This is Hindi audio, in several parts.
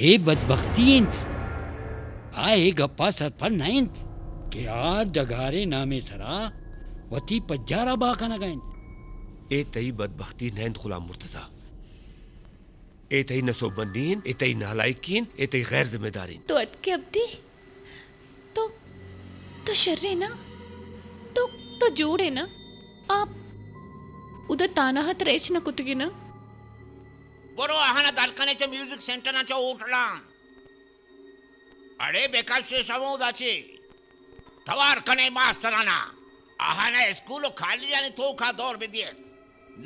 ए बदबख्ती इंत आए गप्पा सरफर नाइंत के आ डगारे नामे सरा वती पज्जारा बाका नगाइंत ए तई बदबख्ती नैंद गुलाम मुर्तजा ए तई नसोबंदीन ए तई नालायकीन ए तई गैर जिम्मेदारीन तो अटके अब्दी तो शर्रे ना तो जोड़े ना आप उधर तानाहत रेच ना कुतगी ना बरो आहाना दालकानेच्या म्युझिक सेंटरनाच्या उठला अरे बेकाशे समुदाची तवार कने मास्तराना आहाना स्कूल खाली आणि तो खा दौर बेदियत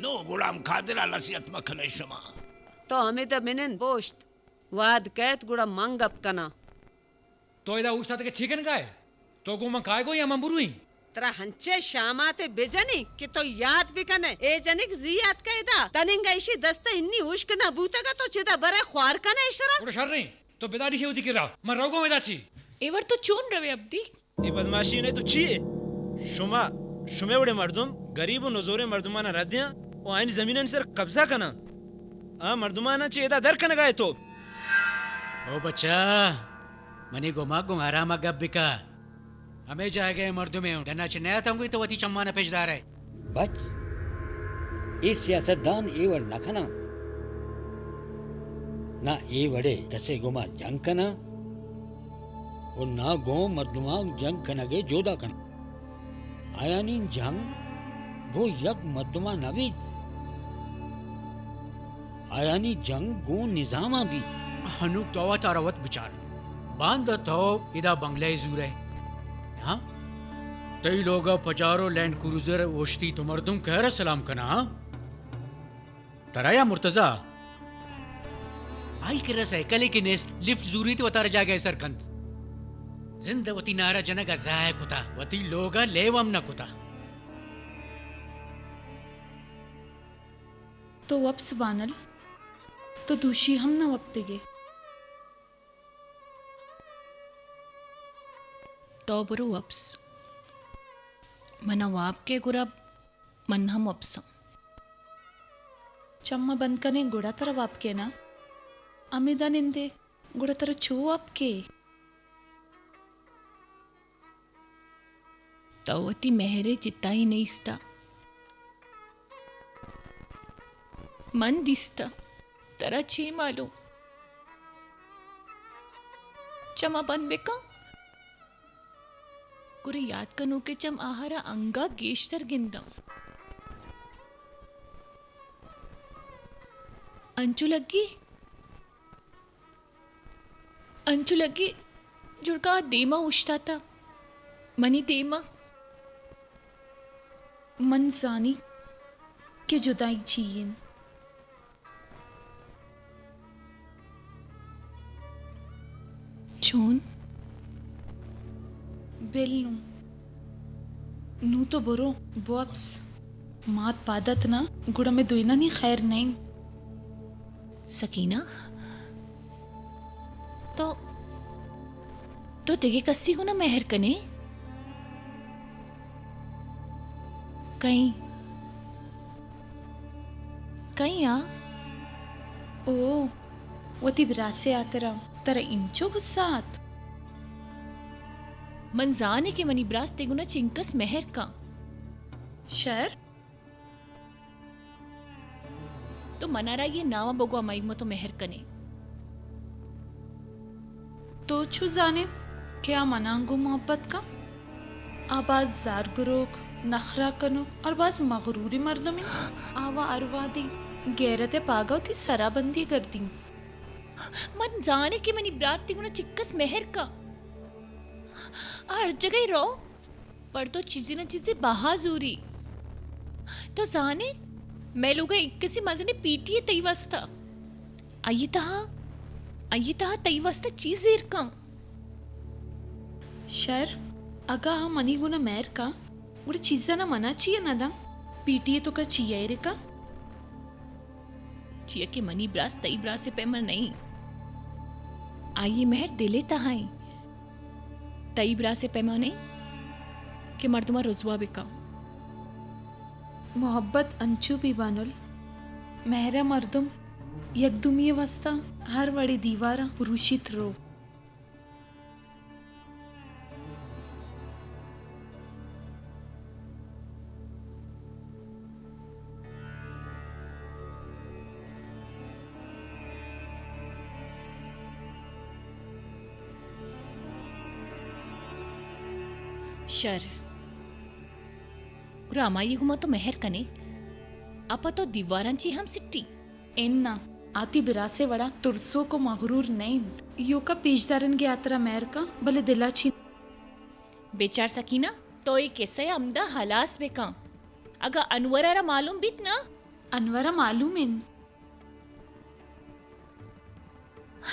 नो गुलाम खादिला लसियत मखने शमा तो हमें तो मिनन पोस्ट वाद कैत गुड़ा मांग अप कना तो इदा उस्ताद के चिकन काय तो गुमा काय गो या मंबुरुई तरा हंचे शामाते बेजनी कि तो याद भी कने ए जनिक जियात का इदा तनिंगा इशी दस्ता इन्नी उश्क ना बूतगा तो चिदा बरे ख्वार कने इशरा उड़ा शर नहीं तो बेदारी शेवती किरा मन रोगो मेदाची एवर तो चून रवे अब्दी ये बदमाशी ने तो छिए शुमे उड़े मर्दुम गरीब व नजोरे मर्दुमाना रद्दिया ओ आइन जमीनन सर कब्जा कना आ मर्दुमाना चेदा दर कन गए तो ओ बच्चा मनी गोमा गुंगारा मा गब्बिका हमें जा गए मर्दों में डना चनया तंगुई तो वती चम्माना पेजदार है बच ए सियासतदान एवर नखना ना ए वड़े कसे गोमा जंग कना और ना गो मर्दुमा जंग कनगे जोदा कना आयानी जंग गो यक मर्दुमा नवीज आयानी जंग गो निजामा बीज हनुक तो तारावत विचार बांध तो इदा बंगले जूरे हाँ तई लोग पजारो लैंड क्रूजर ओश्ती तो मर्दुम कह सलाम कना तराया मुर्तजा आई कर रसा कले की नेस्ट लिफ्ट जूरी तो उतार जा गए सरकंत जिंदवती नारा जनगा जाय कुता वती लोगा लेवम न कुता तो वप्स बानल तो दूषी हम न वप्तेगे तो बरो वप्स मना वाप के गुरब मन हम वप्सम चम्मा बंद कने गुड़ा तर वाप के ना अमिदा निंदे गुड़ा तर छू वाप के तवती मेहरे चित्ता ही नहीं स्ता मन दिसता तरा छे मालूम चमा बन बेका कुरे याद कनो के चम आहारा अंगा गेश्तर गिंदा अंचु लगी जुड़का देमा उछता था मनी देमा मन जानी के जुदाई चीन चून बेल नू तो बरो बॉप्स मात पादत ना गुड़ा में दुईना नहीं खैर नहीं सकीना तो तेगे कस्सी को ना मेहर कने कहीं आ ओ वती बिरासे आते रहा तरा इंचो गुस्सात मन जाने के मनी ब्रास तेगुना चिंकस मेहर का शर तो मनारा ये नावा बगो अमाई मतो मेहर कने तो छु जाने क्या मनांगो मोहब्बत का आवाज जार गुरोक नखरा कनो और बाज मगरूरी मर्दों में आवा अरवादी गैरते पागवती सराबंदी करती मन जाने के मनी ब्रात तेगुना चिक्कस मेहर का हर जगह रहो पर तो चीजें न चीजें बाहाजूरी तो जाने मैं लोग एक किसी मजे ने पीटी है तई वस्ता आइए तहा तई वस्ता चीजेर का शर अगा हम मनी गुना मैर का उड़े चीज़ा ना मना चाहिए ना दा पीटीए तो का चाहिए रे का चिया के मनी ब्रास तई ब्रास से पेमर नहीं आइए मेहर दिले तहाई तई ब्रास से पैमाने के मर्दुमा रुजवा बिका मोहब्बत अंचू भी बानुल मेहरा मर्दुम यकदुमी वाजता हर वडी दीवारा पुरुषित रो. शर रामाई गुमा तो मेहर कने आपा तो दीवारांची हम सिट्टी एन्ना आती बिरासे वड़ा तुरसो को मगरूर नहीं यो का पेशदारन के यात्रा मेहर का भले दिलाची बेचार सकीना तो ये कैसे अमदा हलास बेका अगर अनवरारा मालूम बीत ना अनवरा मालूम इन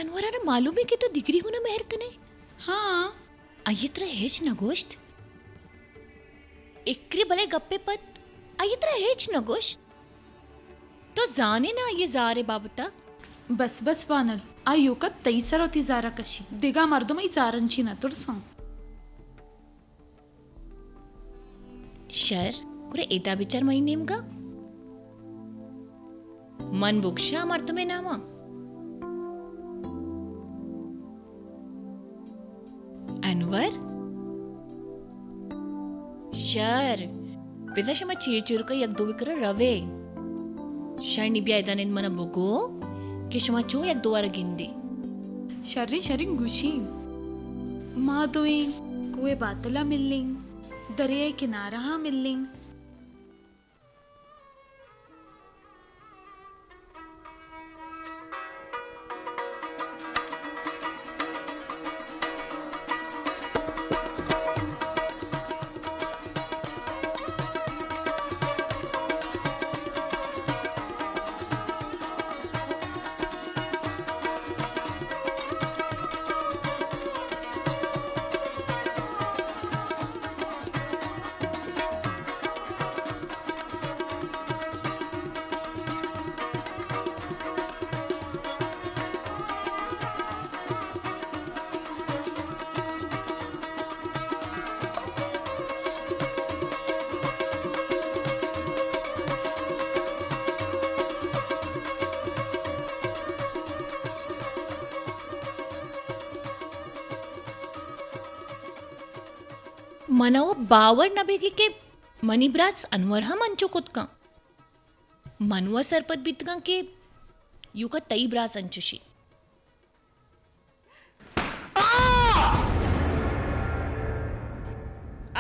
अनवरारा मालूम है कि तो दिगरी हो ना मेहर कने हाँ अयत्र हेच न गोश्त इक्री भले गप्पे पत अयत्र हेच न गोश्त तो जाने ना ये जारे बाबता बस बस वानल आयो का तैसर होती जारा कशी दिगा मर्दो मई जारंची ना तुरसा शर कुरे एता बिचार मई नेम का मन बुक्शा मर्दो में नामा अनवर शर पिताशमा चीर का यक दो विकर रवे शर निबिया इदानेन मना बुगो के शमा चो यक दो वार गिंदी शर्री शर्री गुशी माँ दोइन कुए बातला मिल्लिंग दरिया किनारा हाँ मिल्लिंग मनाव बावर नबेगी के मनीब्राज अनवर हम अंचुकुत का मनवा सरपत बितगा के यू का तई ब्रास अंचुशी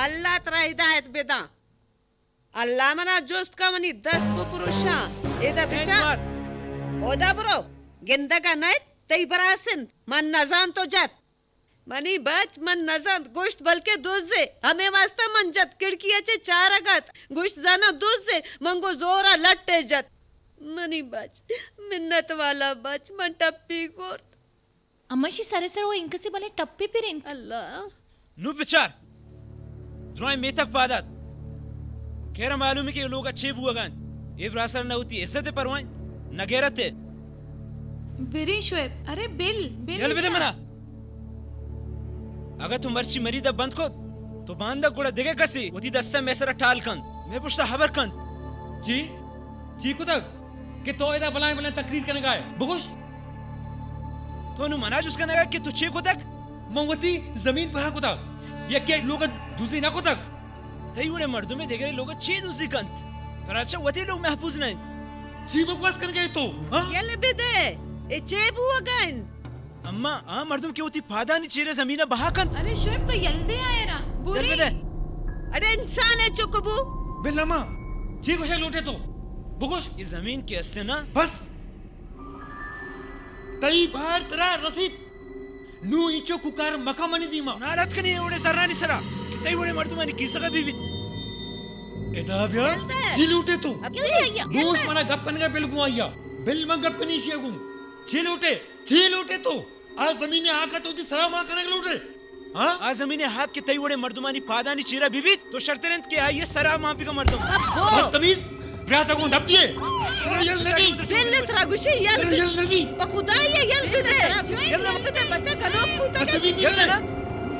अल्लाह तरा हिदायत बेदा अल्लाह मना जोस्त का मनी 10 पुरुषा एदा बिचा ओदा ब्रो गिंदा का नाय तई ब्रासन मन नजान तो जत मनी बच मन नजर गोश्त बल्कि दूसरे हमें वास्ता मंजत खिड़कियाचे चार अगत गोश्त जाना दूसरे मंगो जोरा लट्टे जत मनी बच मिन्नत वाला बच मन टप्पी गोर अम्माशी सारे सर वो इनके से भले टप्पी पिरिन अल्लाह नु पिचार द्रोय मेतक पादत केरा मालूम है कि लोग अच्छे बुआगान ये ब्रासर न होती इज्जत परवान नगेरते बिरी शोएब अरे बिल बिल यल बिल मना अगर तुम मर्ची मरीदा बंद को तो बांधा गुड़ा देगे कसी उती दस्ता में सरा टाल कन मैं पुछता खबर कन जी कुतक कि तो इदा बलाएं बलाएं तकरीर करने गए बुगुश तो नु मना जुस करने गए कि तू ची कुतक मंगवती जमीन पर कुतक ये क्या लोग दूसरी ना कुतक तई उड़े मर्दों में देखे लोग ची दूसरी कंत पर अच्छा वती लोग महफूज नहीं जी बकवास कर गए तो हां ये ले दे ए चेब हुआ गन अम्मा आ मर्दों के उती फादा नहीं चेरे जमीना बहाकन अरे शोएब तो यल्दे आएरा बुरी अरे इंसान है चुकबू बिल्लामा जी को लूटे तो बुगुश ये जमीन के असले ना बस तई बार तेरा रसीद नु इचो कुकार मकामनी दीमा नाराज कनी उड़े सररानी सरा तई उड़े मर्दों में किसका बीवी एदा ब्यार जी लूटे तो अब ये आया दोस्त मना गप्पन का बिल गुआया बिल में गप्पनी शेगु जी लूटे तो आज जमीने आका तो दी सलाम करने लूटे हां आज जमीने हाथ के तई उड़े मर्दुमानी पादानी चीरा बीबी तो शर्तरंत के आई सरा मापी का मर्दों बदतमीज ब्याता को दबती है यल लगी बिल तरा गुशी यल लगी बखुदा ये यल बिदे यल बिदे बच्चा का लोग पूता यल ना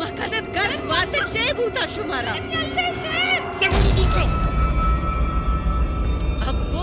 मकदत कर बात चे बूता शुमारा अब वो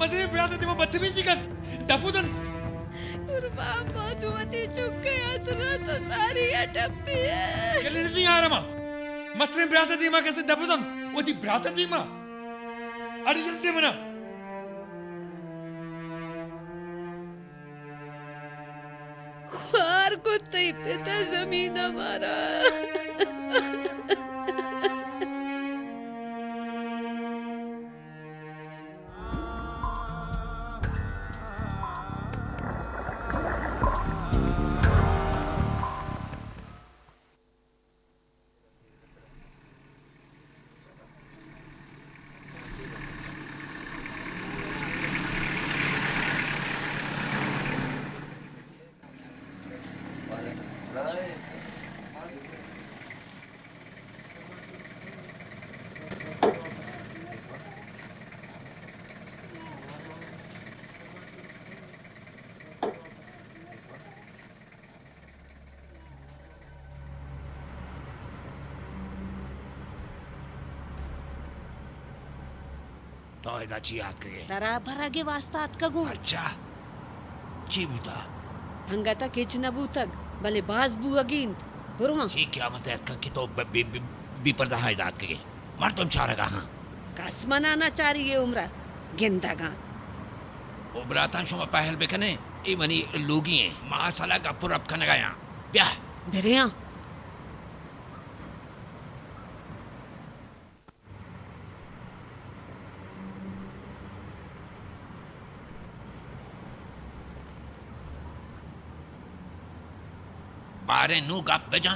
मजरे ब्याते ते बदतमीजी कर दफुदन कुर्बान मधुमती चुक गया तो सारी अटपती है केले नहीं आ रहा मसरे ब्याते ते कैसे दफुदन वो ती ब्याते ते अरे जल्दी मना फार को तई पिता जमीन हमारा तो एदा ची याद करे तरा भरागे वास्तात कगू अच्छा ची बूता हंगाता किच नबूतक भले बाज बू अगीन बुरमा ची क्या मतलब का कि तो बी पर्दा हिदायत करे मर तुम चारेगा हां कसमना ना चारी ये उम्र गेंदागा उबराता शुमा पहल बेकने ई मनी लोगी है मां साला का पुरब कन गया ब्याह बेरिया बारे नु गप बजा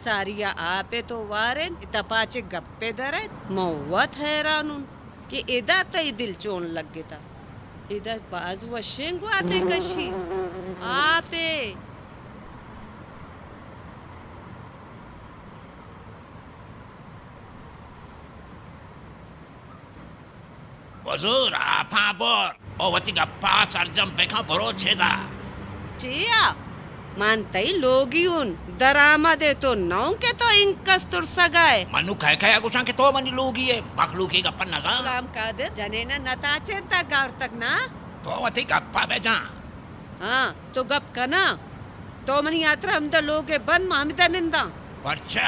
सारिया आपे तो वारेन तपाचे गप्पे दरे मौत हैरानुन कि इदा तई दिल चोन लग गेता इधर बाजू वशिंग आते कशी आपे वजूर आपा बोर ओ वती गप्पा सरजम बेखा बरो छेदा चिया मानतई लोगियुन दरामा दे तो नौ के तो इंकस तुर सगाए मनु काय काय गुसा के तो मनी लोगी है मखलूकी गप्पा ना जा गुलाम कादिर जने ना नताचे तक गार तक ना तो वती गप्पा बेजा हाँ तो गप कना तो मनी यात्रा हम द लोगे बंद मामिदा निंदा अच्छा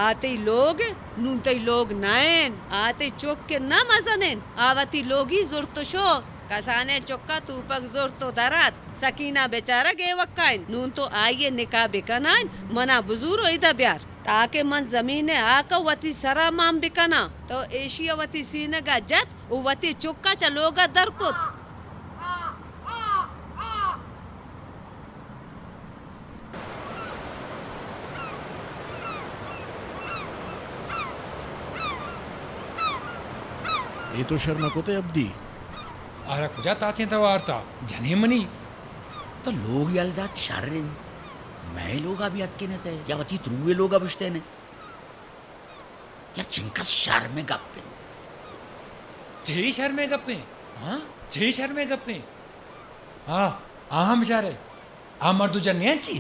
आते लोग नूनते लोग नायन आते चोक के ना मजनेन आवती लोगी जुर्त शो कसाने चोक्का तूपक जोर तो दरात सकीना बेचारा गे वक्काइन नून तो आइए निकाह बिकनाइन मना बुजुरो इधर ब्यार ताके मन जमीने आका वती सरा माम बिकना तो एशिया वती सीने का जत उ वती चोक्का चलोगा दरकुत ये तो शर्मा को ते अब्दी आरा कुजा ताचे तो वार्ता जने मनी तो लोग यलदात शर्रिन मैं लोग अभी अटके ने थे या वती त्रुए लोग अबुश्ते ने या चिंकस शर में गप्पे जय शर में गप्पे हाँ जय शर में गप्पे हाँ हम बेचारे मर्दू जन्ने ची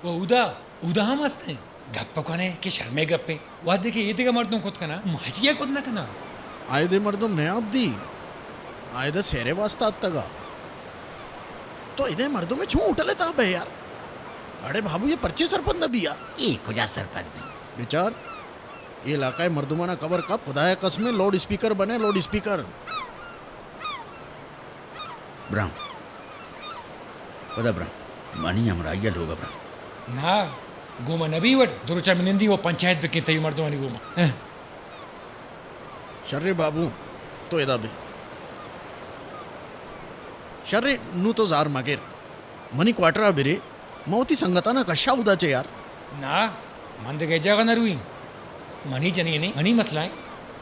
वो उदा हम हंसते गप्पा कोने के शर में गप्पे वाद देखे ये देगा मर्दों खुद कना माजिया खुद ना कना आए दे मर्दों ने अब्दी आए दे सेरे वास्ता तगा तो इधे मर्दों में छू उठले था बे यार अरे बाबू ये पर्चे सरपंच नबी यार ये कुजा सरपंच भी बेचार ये इलाका मर्दुमाना कबर का खुदाया कसमें लाउड स्पीकर बने लाउड स्पीकर ब्राम पता ब्राम मनी हमरा ये लोग ब्राम ना गोमा नबी वट दुरुचा मिनिंदी वो पंचायत पे कितई मर्दों वाली गोमा शर्रे बाबू तो इदा बे शर्रे नू तो जार मगेर मनी क्वार्टर बिरे मौती संगताना कशा उदाचे यार ना मन दे गजा गनर हुई मनी जनी ने मनी मसलाए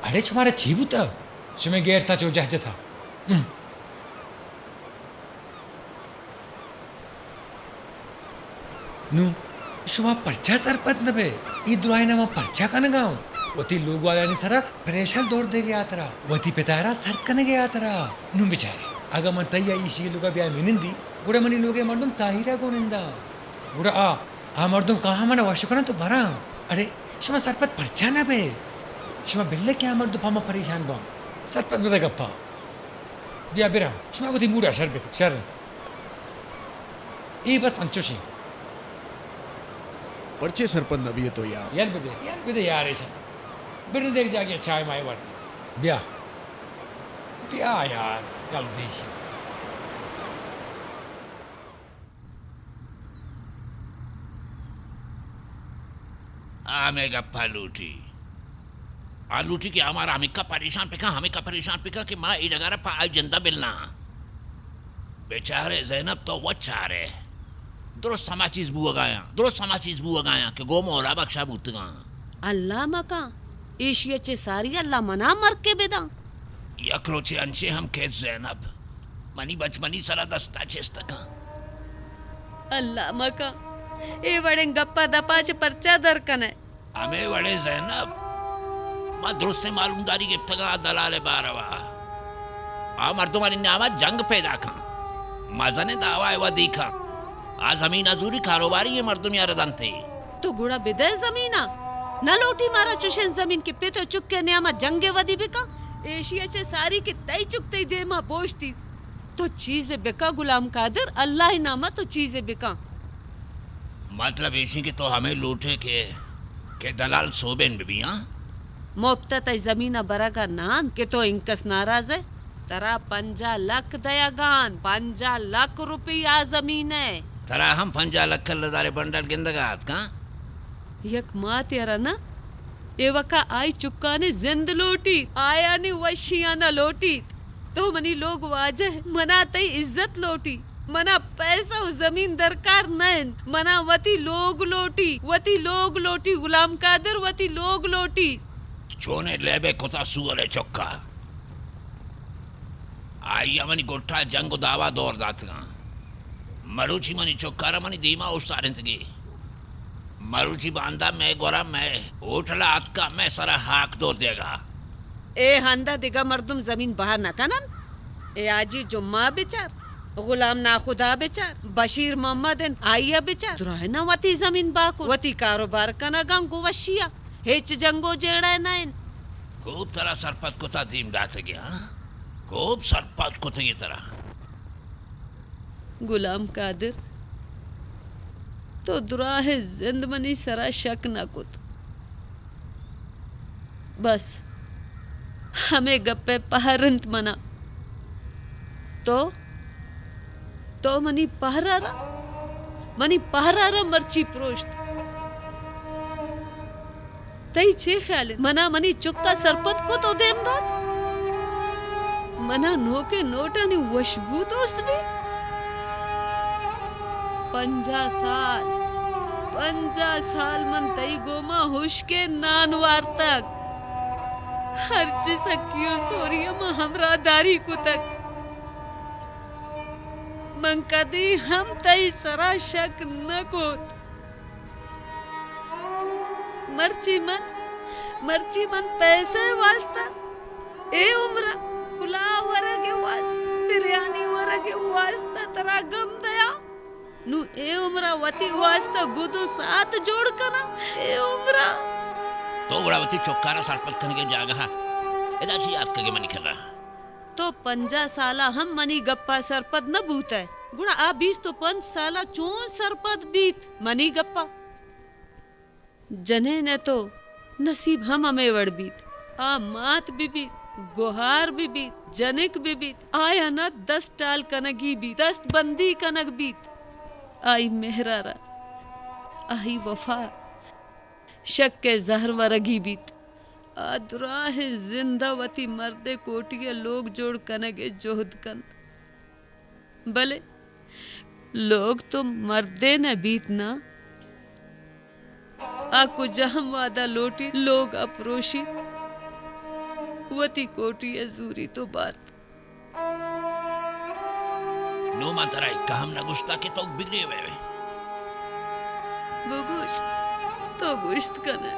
अरे तुम्हारा जीवुता शुमे गैरता चो जहज था नु शुमा पर्चा सरपंच नबे ई दुराई ना पर्चा कन गाँव वती लोग वाला ने सरा प्रेशर दौड़ दे गया तरा वती पितारा सर्द कने गया तरा नु बेचारे अगर मन तैया इसी लोग ब्याह मिनिंदी गुड़े मनी लोगे मर्दम ताहिरा को निंदा गुड़ा आ मर्दम कहाँ मना वाशुकना तो भरा अरे शुमा सरपत परचाना बे शुमा बिल्ले क्या मर्दम पामा परेशान बा सरपत बता गप्पा बिया बिरा शुमा को दी मूड़ा शर ये बस अंचोशी पर्चे सरपंच नबी है तो यार बदे यार ऐसा बिरने देख जाके अच्छा है माय वाट बिया यार गलती से हमें गप्पा लूटी आलूटी की हमारा हमें का परेशान पिका कि माँ इडगारा पाई जिंदा मिलना बेचारे ज़ैनब तो वच्चारे दुरुस्त समाचीज बुआ गाया कि गो मोरा बख्शा बुतगा अल्लाह मका एशिया चे सारी अल्लाह मना मर के बेदा यक्रोचे अंशे हम के ज़ैनब मनी बचमनी सरा दस्ता चेस्तका अल्लाह मका ए वड़े गप्पा दपा चे परचा दरकन है हमें वड़े ज़ैनब मां दुरुस्त मालूमदारी के इब्तगा दलाल बारवा आ मर्दुमानी नामा जंग पैदा का मजने दावा है वदीखा आ जमीन अजूरी कारोबारी है मर्दुम यार दंते तो गुड़ा बिदे जमीना न लोटी मारा चुशन जमीन के पे तो चुक के न्यामा जंगे वदी बिका एशिया चे सारी के तई चुकते दे मा बोझती तो चीज़े बिका गुलाम कादिर अल्लाह ही नामा तो चीज़े बिका मतलब ऐसी कि तो हमें लूटे के दलाल सोबेन बिबिया मोफ्ता तई जमीना बरा का नान के तो इंकस नाराज है तरा 50 लाख दया गान 50 लाख रुपया जमीन है तरा हम 50 लाख लदारे बंडल गिंदगात का यक मात यारा ना एवका आई चुक्का ने जिंद लोटी आया ने वशिया ना लोटी तो मनी लोग वाजे मना तई इज्जत लोटी मना पैसा जमीन दरकार नैन मना वती लोग लोटी गुलाम कादिर वती लोग लोटी चोने लेबे कोता सुअरे चौका आइया मनी गोठा जंग दावा दौर दातगा मरुची मनी चौकारा मनी दीमा उस्तारिंतगी मरुची बांधा मैं गोरा मैं ओटला आतका मैं सारा हाक दौर देगा ए हंदा दिगा मर्दुम जमीन बाहर न कनन ए आजी जुम्मा बेचार गुलाम नाखुदा बेचार बशीर मोहम्मद आइया बेचार दुराहना वती जमीन बाको वती कारोबार कना गंगो वशिया हेच जंगो जेड़ा नाइन खूब तरह सरपत को था दीम दाते गया खूब सरपत को थे ये तरह गुलाम कादिर तो दुराहे जिंद मनी सरा शक न कुत बस हमें गप्पे पहरंत मना तो मनी पहरारा मर्ची प्रोष्ट तई छे ख्याल मना मनी चुक्का सरपत को तो देमदार मना नोके नोटा ने वशबू दोस्त भी 50 साल मन तई गोमा हुश के नानवार तक हर चीज सकियो सोरिया में हमरा दारी को तक मन कदी हम तई सरा शक न को मर्ची मन पैसे वास्ता ए उम्र खुला वरा के वास्ता तिरयानी वरा के वास्ता तरा गम दया नु ए उम्र वती वास्ता गुदो साथ जोड़ कना ए उम्र तो बड़ावती चौकारा सरपत करने के जागा एदा सी याद करके मनी कर रहा तो 50 साला हम मनी गप्पा सरपत न बूत है गुड़ा आ 20 तो 5 साला चोन सरपत बीत मनी गप्पा जने ने तो नसीब हम हमें वड़ बीत आ मात भी बीत गोहार भी बीत जनिक भी बीत आया न 10 टाल कनगी बीत 10 बंदी कनक बीत आई मेहरारा आई वफा शक के जहर वरगी बीत आदुराह जिंदावती मर्दे कोटिया लोग जोड़ कनगे जोहद कंद भले लोग तो मर्दे न बीत ना आकु जहम वादा लोटी लोग अप्रोशी वती कोटी अजूरी तो बात नो मंतराई कहम न गुश्ता के तो बिगड़े हुए वो तो गुश्त कने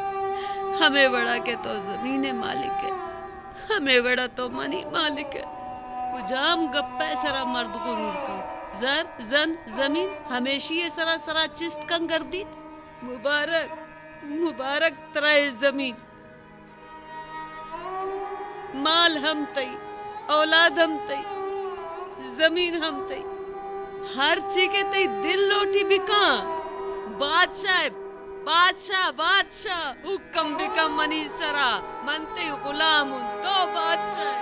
हमें बड़ा के तो जमीने मालिक है हमें बड़ा तो मनी मालिक है कुजाम गप्पे सरा मर्द गुरूर का जर जन जमीन हमेशी ये सरा सरा चिस्त कंग गर्दीत मुबारक मुबारक तराए जमीन माल हम तई औलाद हम तई जमीन हम तई हर चीके तई दिल लोटी बिका बादशाह बादशाह बादशाह हुक्म बिका मनी सरा मनते गुलाम तो बादशाह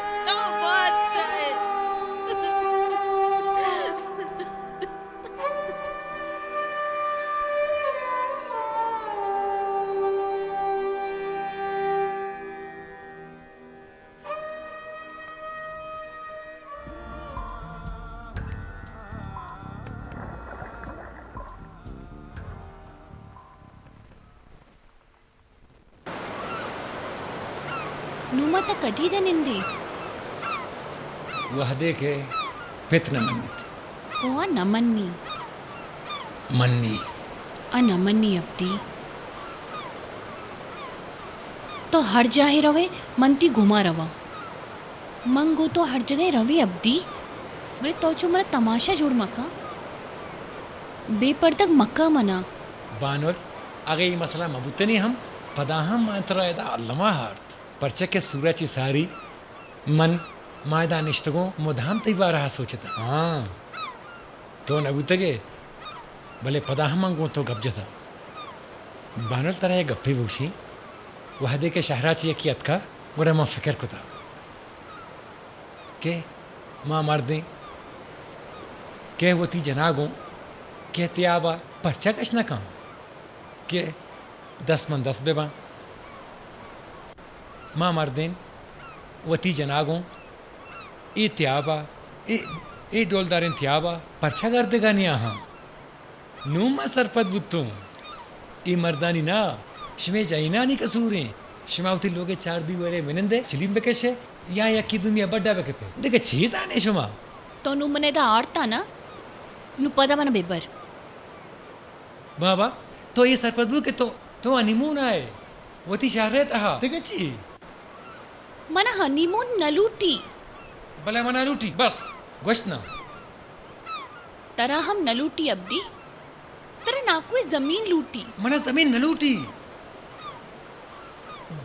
ನುಮತ ಕದೀದ ನಿಂದಿ वह देखे पितन मन्नित ಓ ನಮನ್ನಿ मन्नी आ नमन्नी अब्दी तो हर जाहे रवे मनती घुमा रवा मंगो तो हर जगह रवी अब्दी बोले तो चो मरा तमाशा जोड़ मक्का बेपर तक मक्का मना बानुल आगे ये मसला मबुतनी हम पदाहम मात्रा यदा अल्लमा हार्त परचे के सूरची सारी मन मायदा निष्ठगों मुधाम तैवा रहा सोचता हाँ तो नबुतगे भले पदाहमंगों तो गब्ज था बानुल तरह ये गप्पी बूशी वह दे के शहराची की अतका गुड़ा माँ फिक्र को था के माँ मर्दे के होती जनागों के त्याबा परचा कश न काम के 10 मन 10 बेबा माँ मर्देन वती जनागों ई त्याबा ई डोलदारिन त्याबा परचा कर देगा नहीं यहाँ नूमा सरपत बुत्तों ई मर्दानी ना शमे जाइना नहीं कसूरें शमावती लोगे 4 दी वरे विनंदे चिलीम बेकेशे या की दुनिया बड्डा बेके पे देखे चीज आने शमा तो नु मने दा आड़ता ना नु पदा मन बेबर बाबा तो ये सरपदबू के तो हनीमून आए वती शहरे तहा देखे ची मन हनीमून न लूटी भले मना लूटी बस गोश्तना तरह हम न लूटी अब्दी तरह ना कोई जमीन लूटी मना जमीन न लूटी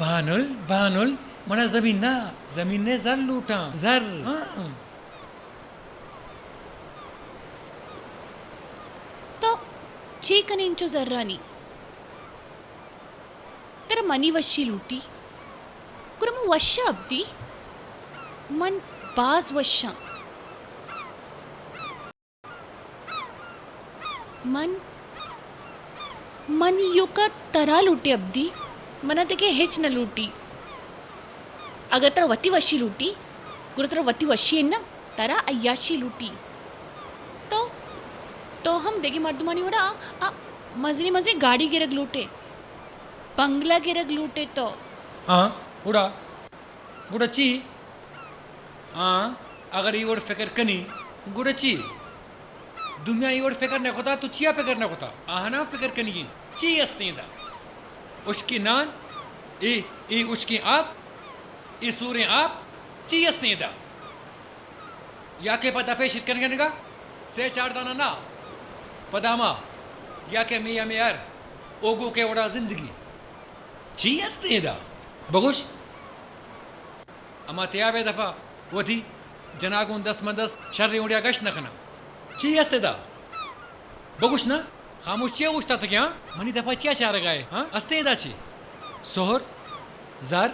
बानुल बानुल मना जमीन ना जमीन ने जर लूटा जर हाँ। तो चेकन इंचो जर्रानी तेरा मनी वशी लूटी कुरम वश्या अब्दी मन बाज वश्या मन यो का तरा लूटे अब्दी मना देखे हिच न लूटी अगर तेरा वती वशी लूटी गुरु तेरा वती वशी है ना तरा अयाशी लूटी तो हम देखे मर्दमानी वड़ा मजरी मजरी गाड़ी गिरग लूटे बंगला गिरग लूटे तो हाँ उड़ा गुड़ची हाँ अगर ये और फिक्र कनी गुड़ची दुनिया ये और फिक्र न होता तो चिया फिक्र न होता आहना फिक्र कनी ची अस्तेंदा उसकी नान ए उसकी आप ए सूर्य आप ची अस्तेंदा या के पता पे शिरकन करने का से 4 दाना ना पदामा या के मिया मेयर ओगो के वड़ा जिंदगी ची अस्तेंदा बगुश अमा त्याबे दफा वधी जनागुन 10 में 10 शर्री उड़िया गश न कना ची अस्तेदा बगुश ना खामोश चिया उठता था क्या मनी दफा चिया चार गए हाँ अस्तेदा ची सोहर जार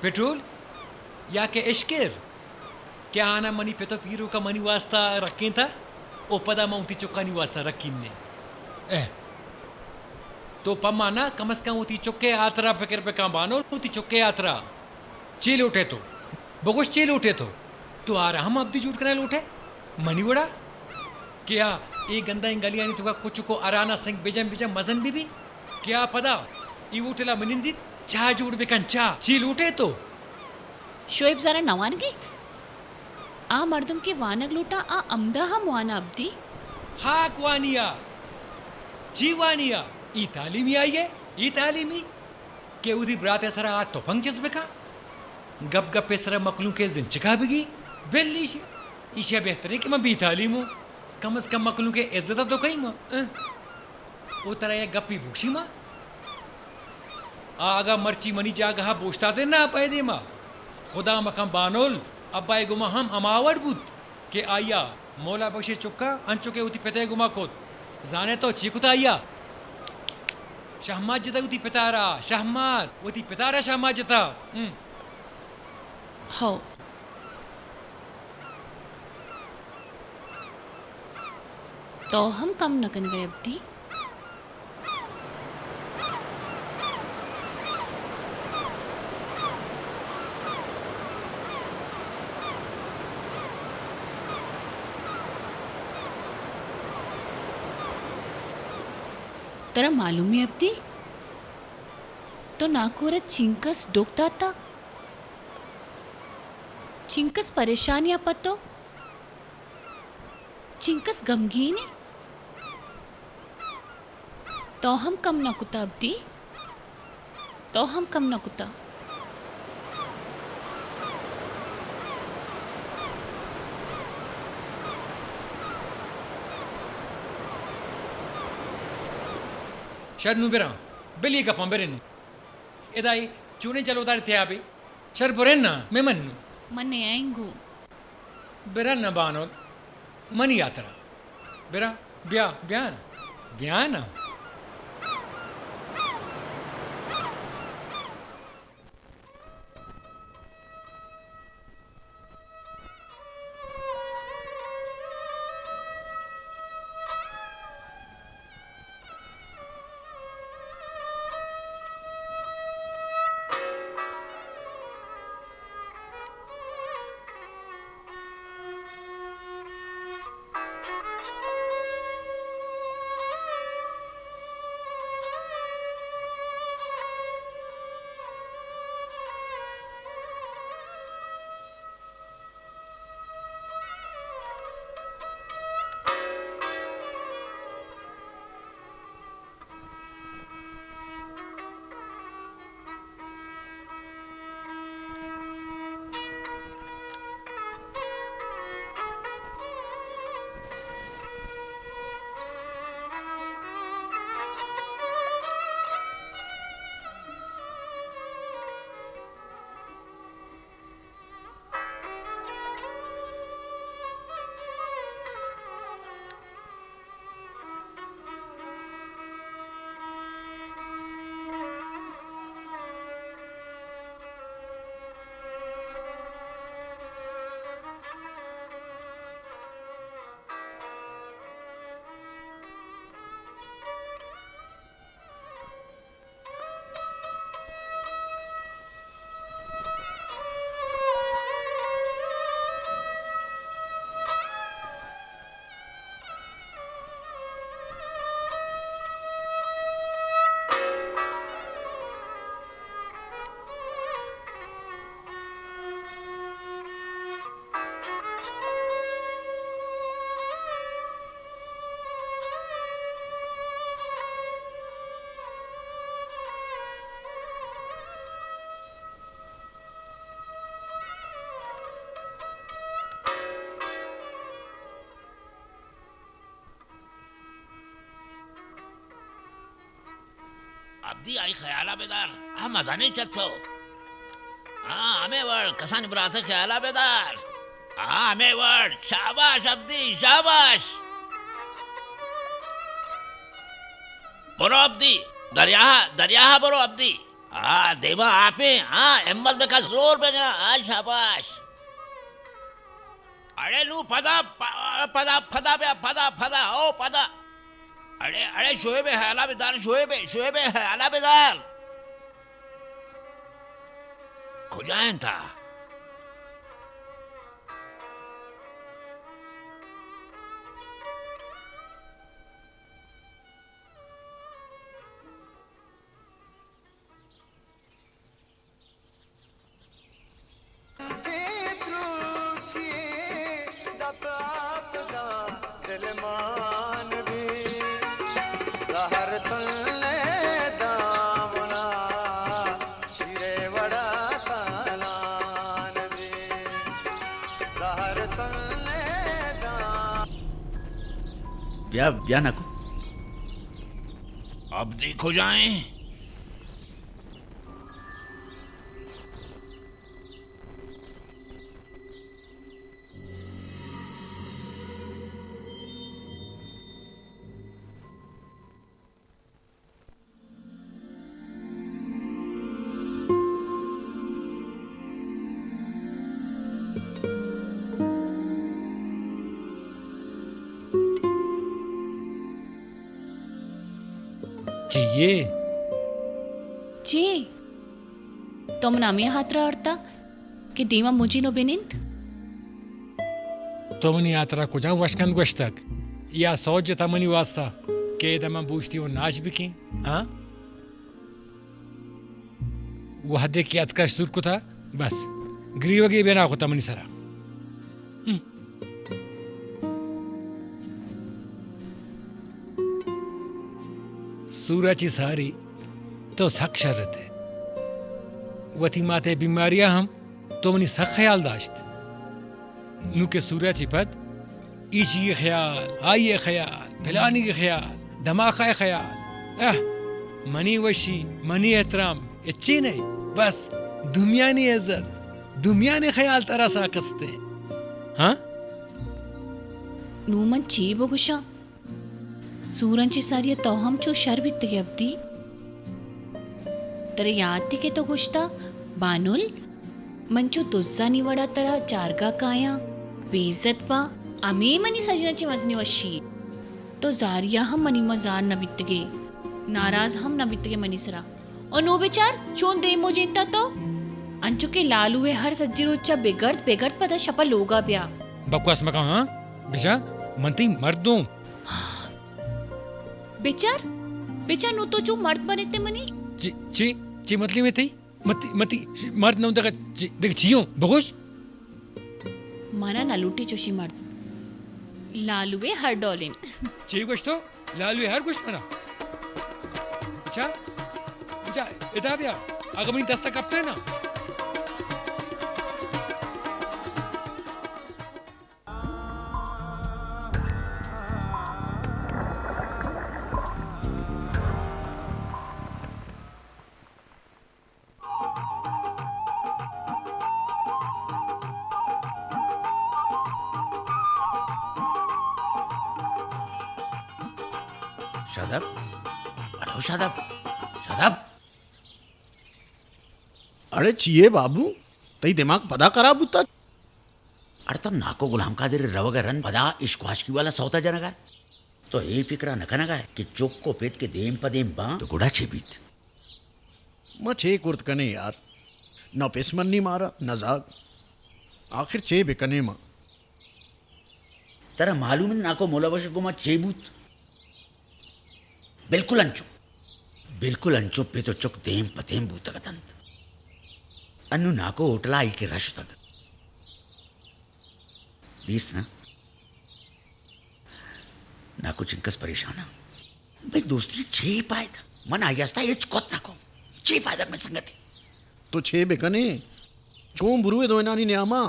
पेट्रोल या के इश्केर क्या आना मनी पे तो पीरो का मनी वास्ता रखें था ओ पदा मऊती चुक्का नहीं वास्ता रखीन ने तो पम्माना कम से कम उती चुक्के आतरा फिक्र पे काम बानो उती चुक्के आतरा चील उठे तो बगुश चील उठे तो आ रहा हम अब्दी झूठ करने लूटे मनी वड़ा क्या ये गंदा इंगलिया नहीं तुका कुछ को अराना सिंह बिजम बिजम मजन भी क्या पदा ये उठेला मनिंदी चा झूठ बेकन चा चील उठे तो शोएब जरा नवान गई आ मर्दम के वानग लूटा आ अमदा हम वाना अब्दी हाक वानिया जीवानिया ई तालीमी आई है ई तालीमी के उदी ब्राते सरा आ तो फंग जज्बे का गप गप पे सरा मकलू के जिंचका बिगी बेल्ली ईशा बेहतर है कि मैं बेतालीम हूँ कम से कम मकलू के इज्जत तो कहीं माँ वो तरह ये गप्पी भूखी माँ आगा मर्ची मनी जागा बोझता थे ना पाए दे माँ खुदा मखम बानोल अब्बाई गुमा हम अमावट बुत के आया मौला बशे चुक्का अंचुके उती पेते गुमा कोत जाने तो चीकुता आया शहमाद जता उती पितारा शहमाद उती पितारा शहमाद जता हो तो हम कम न कन गए अब्दी तेरा मालूम है अब्दी तो नाकोरत चिंकस डोकता था चिंकस परेशान या पतो चिंकस गमगीन है तो हम कम न कुता अब्दी तो हम कम न कुता शर नु बेरा बेली का पंबेरन एदाई चूने चलो तार थे आबे शर बोरेन ना मैं मन्नु मने आएंगू बेरा न बानो मनी यात्रा बेरा ब्या ब्यान ब्यान अब्दी आई ख्याला बेदार हम मजा नहीं चलतो हमें वर्ड कसान बुराते ख्याला बेदार हमें वर्ड शाबाश अब्दी शाबाश बोलो अब्दी दरिया दरिया बोलो अब्दी देवा आपे एम्मल में का जोर बेगा शाबाश अरे लू पदा पदा पदा बे पदा पदा ओ पदा अरे अरे शोएब है आला बेदार शोएब है आला बेदार खुजाएं था सहर तल्ले ब्याह ब्याह नाको अब देखो जाएं। चाहिए चे तुम नामे हात्रा अर्ता कि देवा मुझी नो बेनिंत तमनी यात्रा कुजा वशकन गोश्तक या सोच तमनी वास्ता के दमा बूझती हो नाच बिकी हाँ वह देख के अतका सुर को था बस ग्रीवगे बेना को तमनी सरा सूरज सारी तो सख शरत है वती माते बीमारियां हम तो मनी सख ख्याल दाश्त नु के सूरज पद इसी के ख्याल आई ख्याल फलानी के ख्याल धमाका ख्याल मनी वशी मनी एहतराम अच्छी नहीं बस दुनिया ने इज्जत दुनिया ने ख्याल तरह सा कसते हाँ नूमन ची बगुशा सूरंची सारी तो हम चो शर्बित के अब्दी तेरे याद थी के तो गुश्ता बानुल मंचो दुस्सा निवड़ा तरा चारगा काया बेइज्जत पा अमे मनी सजनाची मजनी वशी तो जारिया हम मनी मजार न बितगे नाराज हम न बितगे मनी सरा और नो बेचार चोन दे मोजेंता तो अंचु के लालू है हर सज्जी रोचा बेगर्द पता शपा लोगा ब्या बकवास मका हाँ बेचा मनती मर्दों बेचार नु तो जो मर्द बने ते मनी ची मतली में थी मती मर्द न देख देख चियो बगोश माना नलूटी चुशी मर्द लालूवे हर डॉलिन ची कुछ तो लालूवे हर कुछ मना अच्छा इधर भी अगर मनी दस्ता कपते ना शादाब अरे शादाब शादाब अरे चिये बाबू तई दिमाग पदा खराब होता अरे तब नाको गुलाम कादिर रवगरन पदा इश्क्वाश की वाला सौता जनगा तो ये फिक्रा नका कि चोक को पेट के देम पदेम बा तो गुड़ा छेबीत मैं छे कुर्त कने यार न पेसमन नहीं मारा न जाग आखिर छे बिकने मां तेरा मालूम है नाको मोलावश गुमा चेबूत बिल्कुल अंचो पे तो चुक देम पतेम बूतगतंत अन्नु नाको उठला आई के रश तक दीस ना नाको चिंकस परेशाना भाई दोस्ती छे पाए था मन आयास्ता ये चकोत नाको छे फायदा में संगति तो छे बिकने चों बुरुए दो नानी Nyama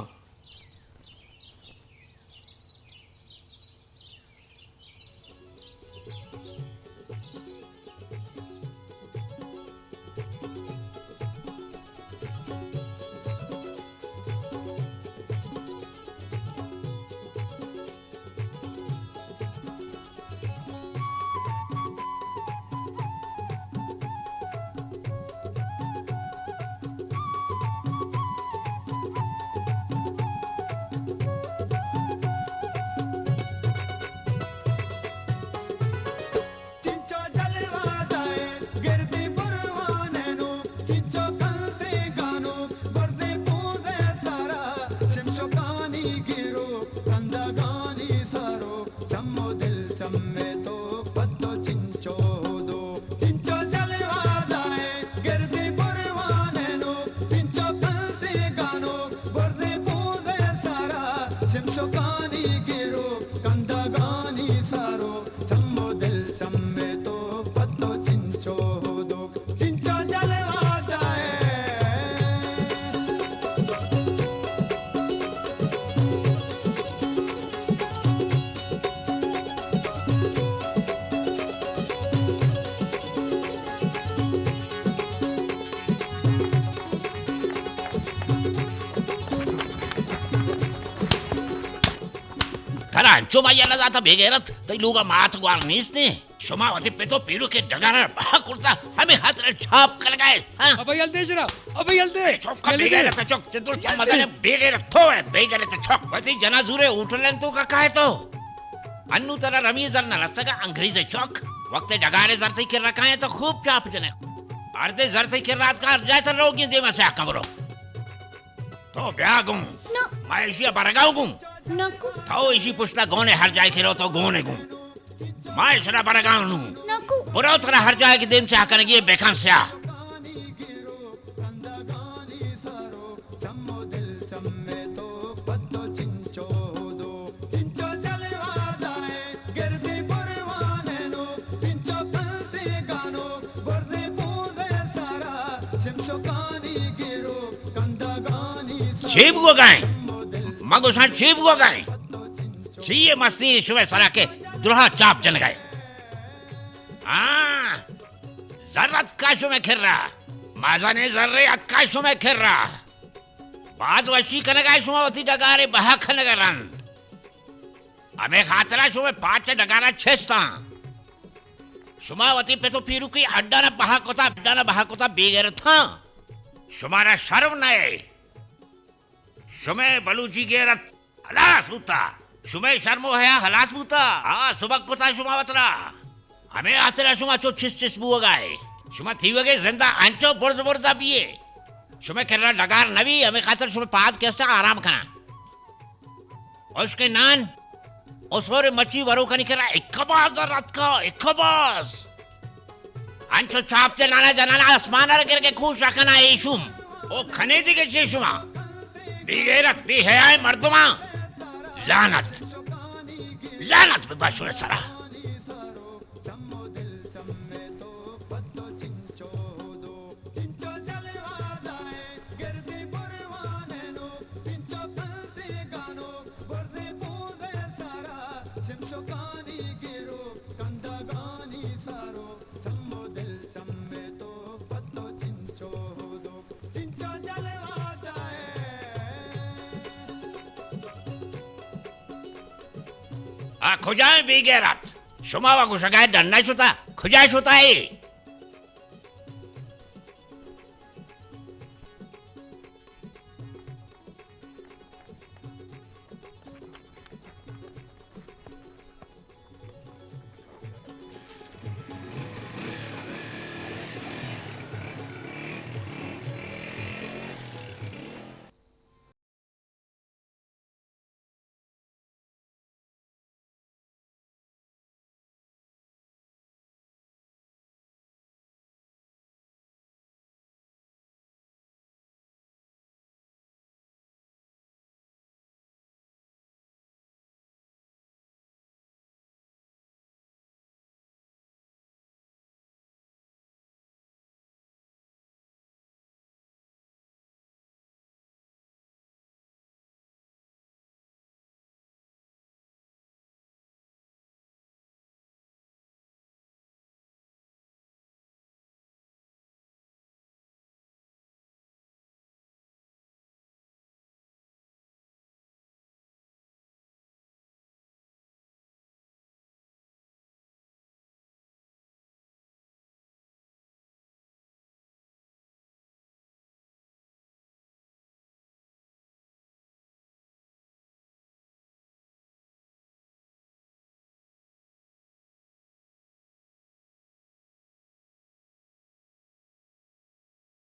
Tara ancho mayala data begerat, tai luga maat gwar nisne. Shumawati peto piru ke dagara kurta hame hatra chap kar gaye. अबे जल्दी जरा अबे जल्दी Chokka begerat chok chetur chamazane begerat thoe begerat chok wati jana zure utlen tu ka kahe to. Annu tara rami zar na rasta ka अंग्रेजी chok. Waqte dagare zar thai kir rakha hai to khub chap jane. Arde zar thai kir raat ka jai tar rogi de masa kamro. To byagum. No. Maisha baragaugum. Naku, Tao isi pushta gone har jai kiro to gone gum. Mai sara baragaunu. naku. Bura tara har jai ki dem cha karegi bekan sya. Chib go gaye. Mago san chib go gaye. Chiye masti shume sara ke droha chap jan gaye. Ah, zarrat ka shume khirra. Mazane zarre at ka shume khirra. Baz washi kana gaye shumawati dagare baha khana garan. Ame khatra shume paach dagara chesta. Shumawati pe to piru ki addana baha kota beger tha. Shumara sharm nae. Shume baluchi gerat halas buta. Shume sharmo haya halas buta. Ah, subak kota shumawatra. Hame atera shuma cho chis buwa gaye. Shuma thivage zinda ancho borza biye. Shume kerala dagar navi hame khatar shume paad kesta aram khana. Uske nan osore machi varu kani kera ikkabaz rat ka ikkabaz. Ancho chapte nana janana asmanar kerke khush rakhana ishum. O khane dige shuma. Bigerat bi hai marduma. Lanat be bashur sara. खुजाए बेगैरत शुमावा को शगायत डरना शुता खुजाए शुता है